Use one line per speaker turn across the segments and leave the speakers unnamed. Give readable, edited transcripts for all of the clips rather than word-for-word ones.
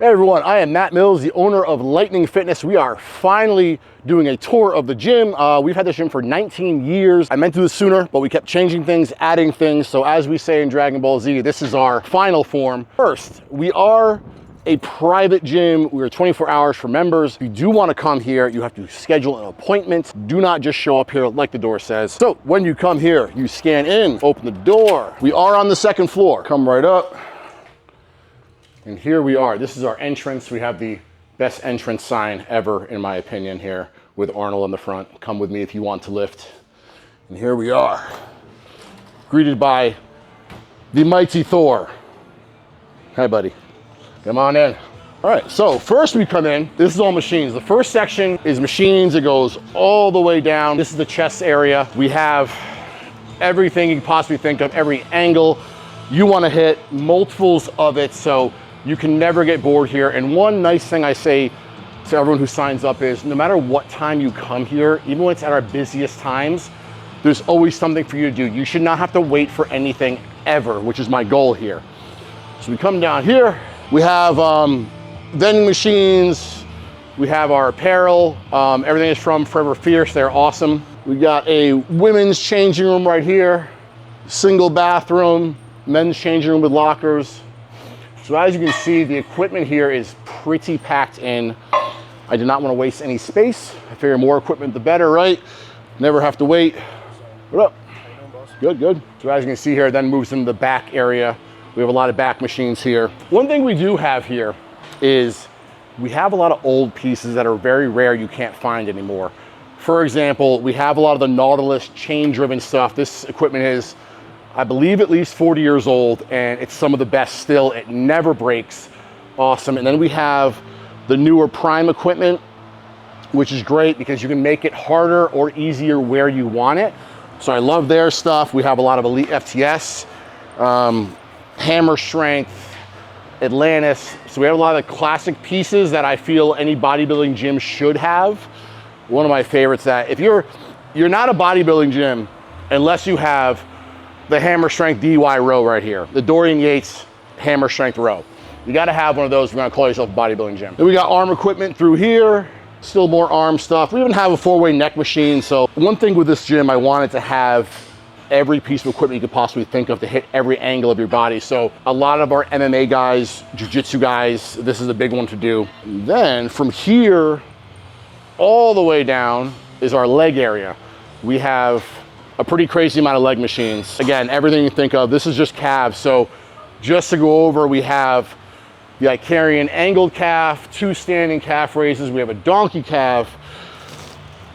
Hey everyone, I am Matt Mills, the owner of Lightning Fitness. We are finally doing a tour of the gym. We've had this gym for 19 years. I meant to do this sooner, but we kept changing things, adding things. So as we say in Dragon Ball Z, this is our final form. First, we are a private gym. We are 24 hours for members. If you do want to come here, you have to schedule an appointment. Do not just show up here like the door says. So when you come here, you scan in, open the door. We are on the second floor. Come right up. And here we are. This is our entrance. We have the best entrance sign ever, in my opinion, here with Arnold in the front. Come with me if you want to lift. And here we are, greeted by the mighty Thor. Hi, buddy. Come on in. All right, so first we come in. This is all machines. The first section is machines. It goes all the way down. This is the chest area. We have everything you can possibly think of, every angle you want to hit, multiples of it. So you can never get bored here. And one nice thing I say to everyone who signs up is no matter what time you come here, even when it's at our busiest times, there's always something for you to do. You should not have to wait for anything ever, which is my goal here. So we come down here, we have vending machines, we have our apparel. Everything is from Forever Fierce, they're awesome. We got a women's changing room right here, single bathroom, men's changing room with lockers. So as you can see, the equipment here is pretty packed in. I did not want to waste any space. I figure more equipment, the better, right? Never have to wait. What up? How you doing, boss? Good, good. So as you can see here, it then moves into the back area. We have a lot of back machines here. One thing we do have here is we have a lot of old pieces that are very rare you can't find anymore. For example, we have a lot of the Nautilus chain-driven stuff. This equipment is, I believe, at least 40 years old, and it's some of the best still. It never breaks. Awesome. And then we have the newer Prime equipment, which is great because you can make it harder or easier where you want it. So I love their stuff. We have a lot of Elite FTS, Hammer Strength, Atlantis. So we have a lot of classic pieces that I feel any bodybuilding gym should have. One of my favorites that if you're not a bodybuilding gym unless you have the Hammer Strength DY row right here, the Dorian Yates Hammer Strength row. You gotta have one of those if you're gonna call yourself a bodybuilding gym. Then we got arm equipment through here, still more arm stuff. We even have a 4-way neck machine. So one thing with this gym, I wanted to have every piece of equipment you could possibly think of to hit every angle of your body. So a lot of our MMA guys, jiu-jitsu guys, this is a big one to do. And then from here, all the way down is our leg area. We have a pretty crazy amount of leg machines. Again, everything you think of, this is just calves. So just to go over, we have the Icarian angled calf, 2 standing calf raises. We have a donkey calf,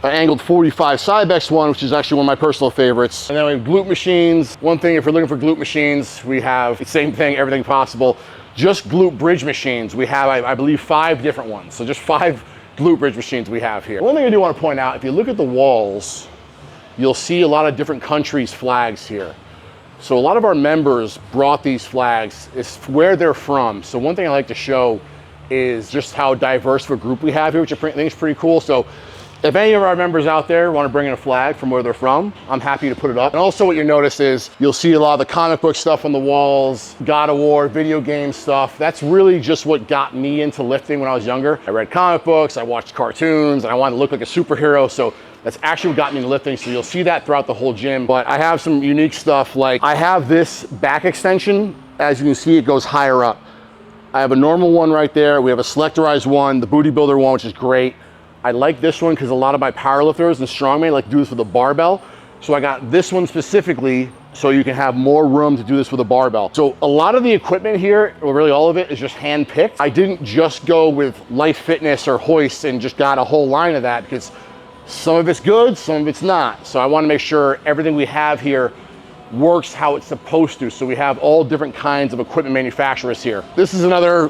an angled 45 Cybex one, which is actually one of my personal favorites. And then we have glute machines. One thing, if you're looking for glute machines, we have the same thing, everything possible. Just glute bridge machines. We have, I believe, 5 different ones. So just 5 glute bridge machines we have here. One thing I do want to point out, if you look at the walls, you'll see a lot of different countries' flags here. So a lot of our members brought these flags. It's where they're from. So one thing I like to show is just how diverse of a group we have here, which I think is pretty cool. So if any of our members out there want to bring in a flag from where they're from, I'm happy to put it up. And also what you notice is you'll see a lot of the comic book stuff on the walls, God of War, video game stuff. That's really just what got me into lifting when I was younger. I read comic books, I watched cartoons, and I wanted to look like a superhero. So that's actually what got me into lifting. So you'll see that throughout the whole gym. But I have some unique stuff, like I have this back extension. As you can see, it goes higher up. I have a normal one right there. We have a selectorized one, the booty builder one, which is great. I like this one because a lot of my powerlifters and strongman like to do this with a barbell. So I got this one specifically so you can have more room to do this with a barbell. So a lot of the equipment here, or really all of it, is just hand picked. I didn't just go with Life Fitness or hoists and just got a whole line of that because some of it's good, some of it's not. So I want to make sure everything we have here works how it's supposed to. So we have all different kinds of equipment manufacturers here. This is another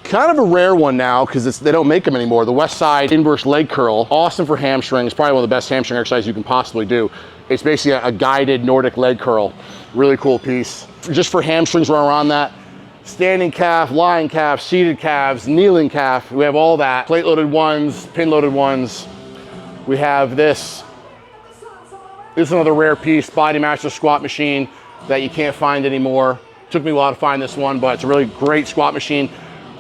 kind of a rare one now because they don't make them anymore. The West Side inverse leg curl, awesome for hamstrings, probably one of the best hamstring exercises you can possibly do. It's basically a guided Nordic leg curl. Really cool piece. Just for hamstrings where we're on that. Standing calf, lying calf, seated calves, kneeling calf. We have all that. Plate loaded ones, pin loaded ones. We have this. This is another rare piece, Body Master squat machine that you can't find anymore. Took me a while to find this one, but it's a really great squat machine.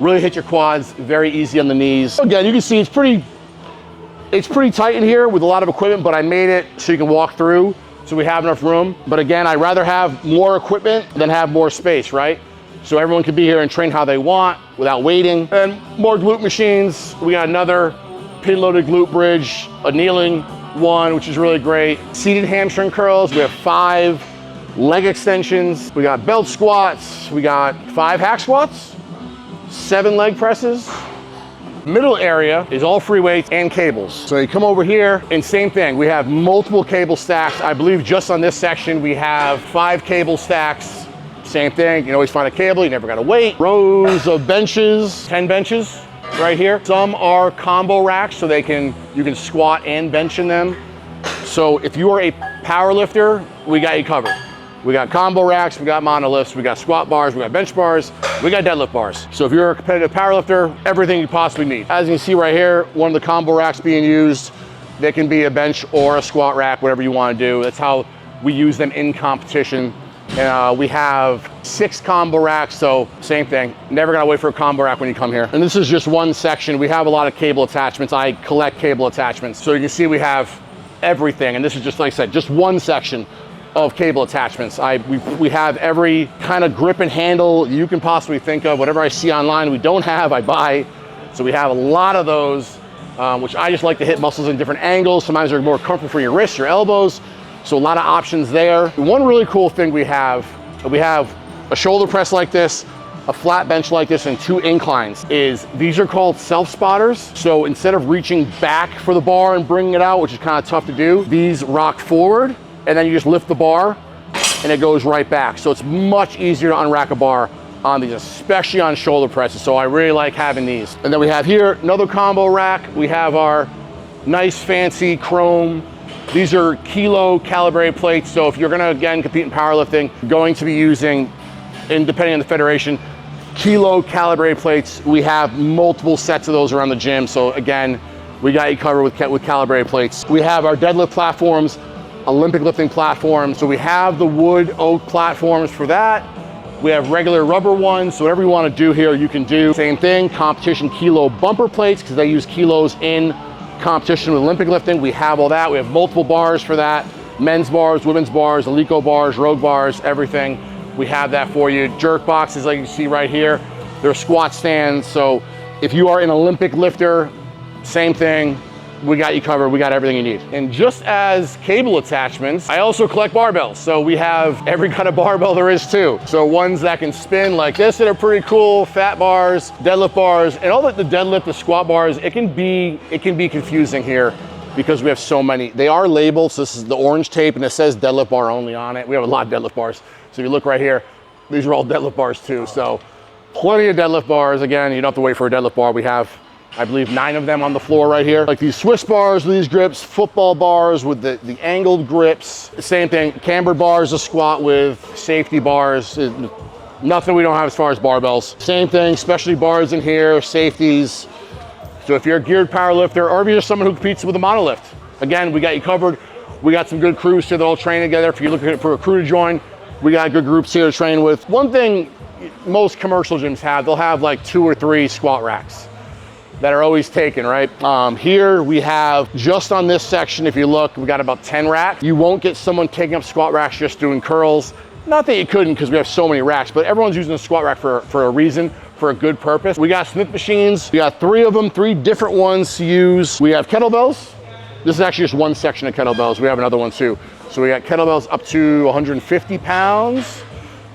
really hit your quads, very easy on the knees. Again, you can see it's pretty tight in here with a lot of equipment, but I made it so you can walk through, so we have enough room. But again, I'd rather have more equipment than have more space, right? So everyone can be here and train how they want without waiting. And more glute machines. We got another pin-loaded glute bridge, a kneeling one, which is really great. Seated hamstring curls. We have 5 leg extensions. We got belt squats. We got 5 hack squats, 7 leg presses. Middle area is all free weights and cables. So you come over here and same thing. We have multiple cable stacks. I believe just on this section, we have 5 cable stacks. Same thing, you can always find a cable, you never gotta wait. Rows of benches, 10 benches right here. Some are combo racks, so you can squat and bench in them. So if you are a power lifter, we got you covered. We got combo racks, we got monoliths, we got squat bars, we got bench bars, we got deadlift bars. So if you're a competitive power lifter, everything you possibly need. As you can see right here, one of the combo racks being used, they can be a bench or a squat rack, whatever you wanna do. That's how we use them in competition. We have 6 combo racks, so same thing. Never gotta wait for a combo rack when you come here. And this is just one section. We have a lot of cable attachments. I collect cable attachments. So you can see we have everything. And this is just, like I said, just one section of cable attachments. We have every kind of grip and handle you can possibly think of. Whatever I see online we don't have, I buy. So we have a lot of those, which I just like to hit muscles in different angles. Sometimes they're more comfortable for your wrists, your elbows. So a lot of options there. One really cool thing we have a shoulder press like this, a flat bench like this, and 2 inclines. These are called self-spotters. So instead of reaching back for the bar and bringing it out, which is kind of tough to do, these rock forward, and then you just lift the bar, and it goes right back. So it's much easier to unrack a bar on these, especially on shoulder presses. So I really like having these. And then we have here another combo rack. We have our nice fancy chrome. These are kilo calibrated plates. So if you're gonna, again, compete in powerlifting, going to be using, and depending on the federation, kilo calibrated plates. We have multiple sets of those around the gym. So again, we got you covered with calibrated plates. We have our deadlift platforms, Olympic lifting platforms. So we have the wood oak platforms for that. We have regular rubber ones. So whatever you wanna do here, you can do. Same thing, competition kilo bumper plates, because they use kilos in competition with Olympic lifting. We have all that. We have multiple bars for that. Men's bars, women's bars, Alico bars, Rogue bars, everything. We have that for you. Jerk boxes like you see right here. They're squat stands. So if you are an Olympic lifter, same thing. We got you covered. We got everything you need. And just as cable attachments, I also collect barbells. So we have every kind of barbell there is too. So ones that can spin like this that are pretty cool, fat bars, deadlift bars, and all the deadlift, the squat bars, it can be confusing here because we have so many. They are labeled, so this is the orange tape and it says deadlift bar only on it. We have a lot of deadlift bars. So if you look right here, these are all deadlift bars too. So plenty of deadlift bars. Again, you don't have to wait for a deadlift bar. We have, I believe, 9 of them on the floor right here. Like these Swiss bars with these grips, football bars with the angled grips. Same thing, cambered bars to squat with, safety bars. Nothing we don't have as far as barbells. Same thing, specialty bars in here, safeties. So if you're a geared power lifter, or if you're just someone who competes with a monolift, again, we got you covered. We got some good crews here that all train together. If you're looking for a crew to join, we got good groups here to train with. One thing most commercial gyms have, they'll have like 2 or 3 squat racks that are always taken, right? Here we have, just on this section, if you look, we got about 10 racks. You won't get someone taking up squat racks just doing curls. Not that you couldn't, because we have so many racks, but everyone's using a squat rack for a reason, for a good purpose. We got Smith machines. We got 3 of them, 3 different ones to use. We have kettlebells. This is actually just one section of kettlebells. We have another one too. So we got kettlebells up to 150 pounds.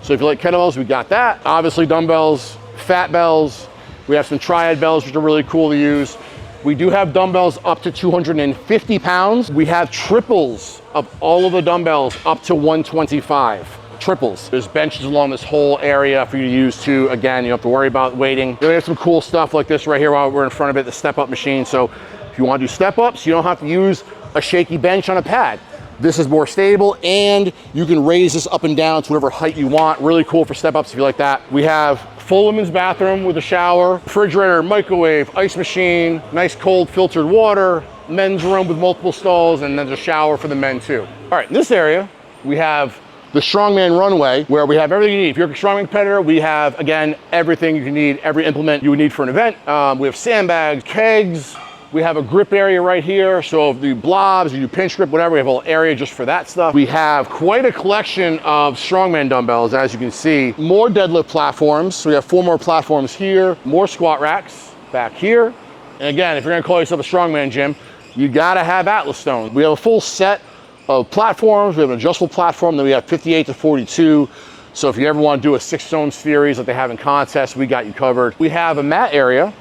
So if you like kettlebells, we got that. Obviously dumbbells, fat bells. We have some triad bells, which are really cool to use. We do have dumbbells up to 250 pounds. We have triples of all of the dumbbells up to 125. Triples. There's benches along this whole area for you to use too. Again, you don't have to worry about waiting. We have some cool stuff like this right here while we're in front of it, the step-up machine. So if you want to do step-ups, you don't have to use a shaky bench on a pad. This is more stable, and you can raise this up and down to whatever height you want. Really cool for step-ups if you like that. We have full women's bathroom with a shower, refrigerator, microwave, ice machine, nice cold filtered water, men's room with multiple stalls, and then there's a shower for the men too. All right, in this area, we have the Strongman runway, where we have everything you need. If you're a Strongman competitor, we have, again, everything you need, every implement you would need for an event. We have sandbags, kegs. We have a grip area right here. So if you do blobs, you do pinch grip, whatever, we have a whole area just for that stuff. We have quite a collection of Strongman dumbbells, as you can see. More deadlift platforms. So we have 4 more platforms here. More squat racks back here. And again, if you're gonna call yourself a Strongman gym, you gotta have Atlas stones. We have a full set of platforms. We have an adjustable platform, then we have 58 to 42. So if you ever want to do a 6 stone series that they have in contests, we got you covered. We have a mat area.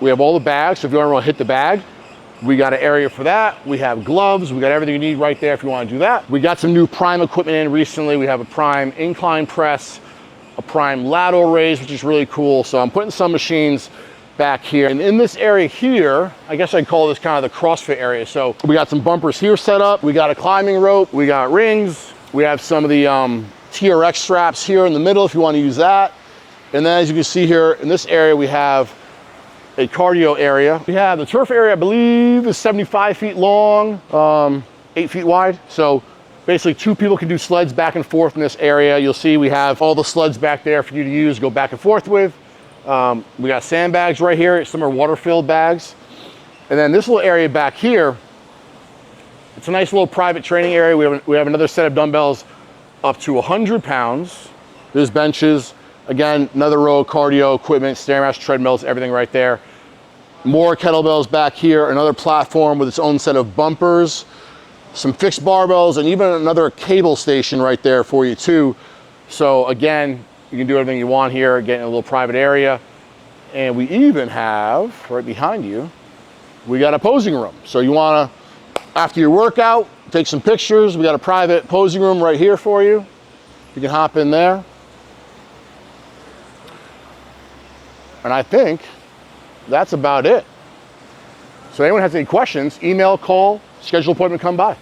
We have all the bags. So if you ever want to hit the bag, we got an area for that. We have gloves. We got everything you need right there if you want to do that. We got some new Prime equipment in recently. We have a Prime incline press, a Prime lateral raise, which is really cool. So I'm putting some machines back here. And in this area here, I guess I'd call this kind of the CrossFit area. So we got some bumpers here set up. We got a climbing rope. We got rings. We have some of the TRX straps here in the middle if you want to use that. And then as you can see here in this area, we have a cardio area. We have the turf area, I believe, is 75 feet long, 8 feet wide. So basically 2 people can do sleds back and forth in this area. You'll see we have all the sleds back there for you to use, go back and forth with. We got sandbags right here. Some are water-filled bags. And then this little area back here, it's a nice little private training area. We have another set of dumbbells up to 100 pounds. There's benches. Again, another row of cardio equipment, Stairmaster, treadmills, everything right there. More kettlebells back here. Another platform with its own set of bumpers, some fixed barbells, and even another cable station right there for you too. So again, you can do everything you want here, get in a little private area. And we even have, right behind you, we got a posing room. So you wanna, after your workout, take some pictures. We got a private posing room right here for you. You can hop in there. And I think that's about it. So anyone has any questions, email, call, schedule an appointment, come by.